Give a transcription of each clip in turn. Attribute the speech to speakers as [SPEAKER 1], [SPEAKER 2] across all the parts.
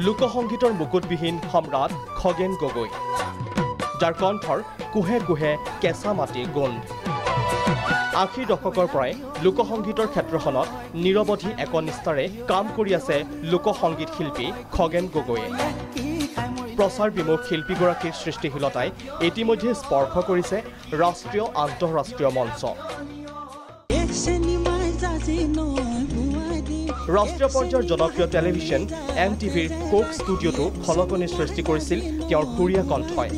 [SPEAKER 1] লোকসংগীতৰ মুকুটবিহীন সম্ৰাট খগেন গগৈ, যাৰ কণ্ঠৰ কুহে কুহে কেঁচা মাটিৰ গোন্ধ। ৮০ দশকৰ পৰাই লোকসংগীতৰ ক্ষেত্ৰখনত নিৰৱধি একনিষ্ঠাৰে কাম কৰি আছে লোকসংগীত শিল্পী খগেন গগৈয়ে। প্ৰচাৰ বিমুখ শিল্পীগৰাকীৰ সৃষ্টিশীলতাই ইতিমধ্যে স্পৰ্শ কৰিছে ৰাষ্ট্ৰীয় আন্তঃৰাষ্ট্ৰীয় মঞ্চ। ৰাষ্ট্ৰীয় পৰ্যায়ৰ জনপ্ৰিয় টেলিভিছন MTVৰ কোক ষ্টুডিঅ'টো খলকনি সৃষ্টি কৰিছিল তেওঁৰ সুৰীয়া কণ্ঠই।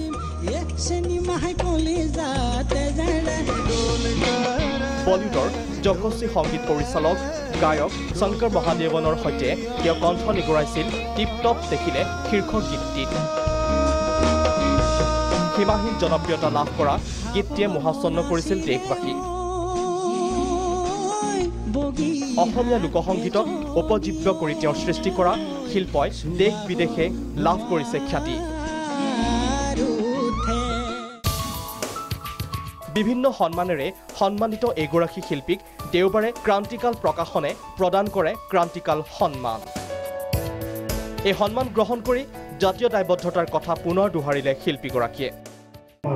[SPEAKER 1] বলিউডৰ যশস্বী সংগীত পৰিচালক গায়ক শংকৰ মহাদেৱনৰ সৈতে তেওঁ কণ্ঠ নিগৰাইছিল টিপটপ দেখিলে শীৰ্ষক গীতটিত। সীমাহীন জনপ্ৰিয়তা লাভ কৰা গীতটিয়ে মোহাচ্ছন্ন কৰিছিল দেশবাসীক। অসমীয়া লোকসংগীতক উপজীব্য কৰি তেওঁ সৃষ্টি কৰা শিল্পই দেশ বিদেশে লাভ কৰিছে খ্যাতি। বিভিন্ন সন্মানেৰে সন্মানিত এগৰাকী শিল্পীক দেওবাৰে ক্ৰান্তিকাল প্ৰকাশনে প্ৰদান কৰে ক্ৰান্তিকাল সন্মান। এই সন্মান গ্ৰহণ কৰি জাতীয় দায়বদ্ধতাৰ কথা পুনৰ দোহাৰিলে শিল্পীগৰাকীয়ে।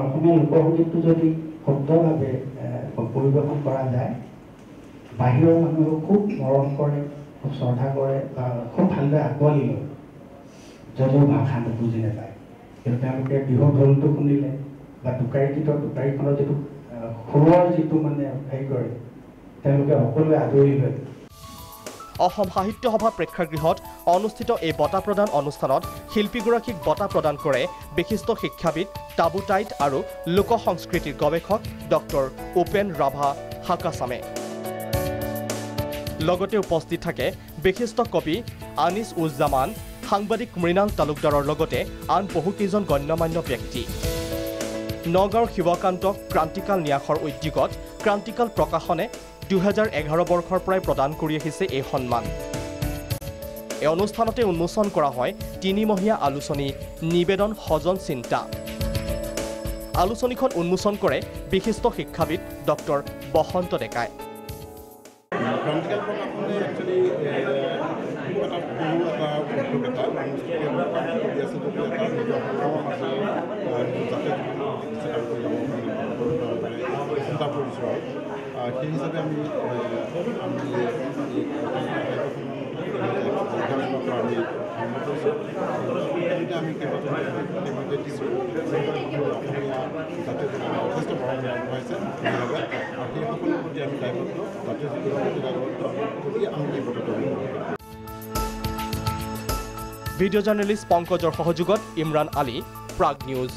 [SPEAKER 2] অসমীয়া লোকসংগীতটো যদি শুদ্ধভাৱে পৰিৱেশন কৰা যায়, বাহিৰৰ মানুহে খুব মৰম কৰে, খুব শ্ৰদ্ধা কৰে, খুব ভালদৰে আঁকোৱালি লয়, যদিও ভাষা নুবুজি নাপায়। কিন্তু তেওঁলোকে বিহু ঢোলটো শুনিলে বা টোকাৰী গীতৰ টোকাৰীখনৰ যিটো সুৰৰ যিটো মানে হেৰি কৰে, তেওঁলোকে সকলোৱে আদৰি লয়।
[SPEAKER 1] অসম সাহিত্য সভা প্ৰেক্ষাগৃহত অনুষ্ঠিত এই বঁটা প্ৰদান অনুষ্ঠানত শিল্পীগৰাকীক বঁটা প্ৰদান কৰে বিশিষ্ট শিক্ষাবিদ টাবু টাইট আৰু লোক সংস্কৃতিৰ গৱেষক ডক্টৰ উপেন ৰাভা হাকাচামে। লগতে উপস্থিত থাকে বিশিষ্ট কবি আনিছ উজ্জামান, সাংবাদিক মৃণাল তালুকদাৰৰ লগতে আন বহুকেইজন গণ্যমান্য ব্যক্তি। নগাঁৱৰ শিৱকান্তক ক্ৰান্তিকাল ন্যাসৰ উদ্যোগত ক্ৰান্তিকাল প্ৰকাশনে 2011 বৰ্ষৰ পৰাই প্ৰদান কৰি আহিছে এই সন্মান। এই অনুষ্ঠানতে উন্মোচন কৰা হয় 3মহীয়া আলোচনী নিবেদন সজন চিন্তা। আলোচনীখন উন্মোচন কৰে বিশিষ্ট শিক্ষাবিদ ডক্টৰ বসন্ত ডেকাই।
[SPEAKER 3] ক্ৰান্তিকাল প্ৰকাশনে একচুৱেলি এটা চিন্তা কৰিছোঁ আৰু সেই হিচাপে আমি আমি কেইবাটাও দিছোঁ অসমীয়া জাতীয় যথেষ্ট বৰঙণি আগবঢ়াইছে আৰু সেই সকলৰ প্ৰতি আমি দায়বদ্ধ, জাতীয় প্ৰতি দায়বদ্ধ, গতিকে আমি এই বঁটাটো
[SPEAKER 1] ভিডিঅ' জাৰ্নেলিষ্ট পংকজৰ সহযোগত ইমৰান আলী, প্ৰাগ নিউজ।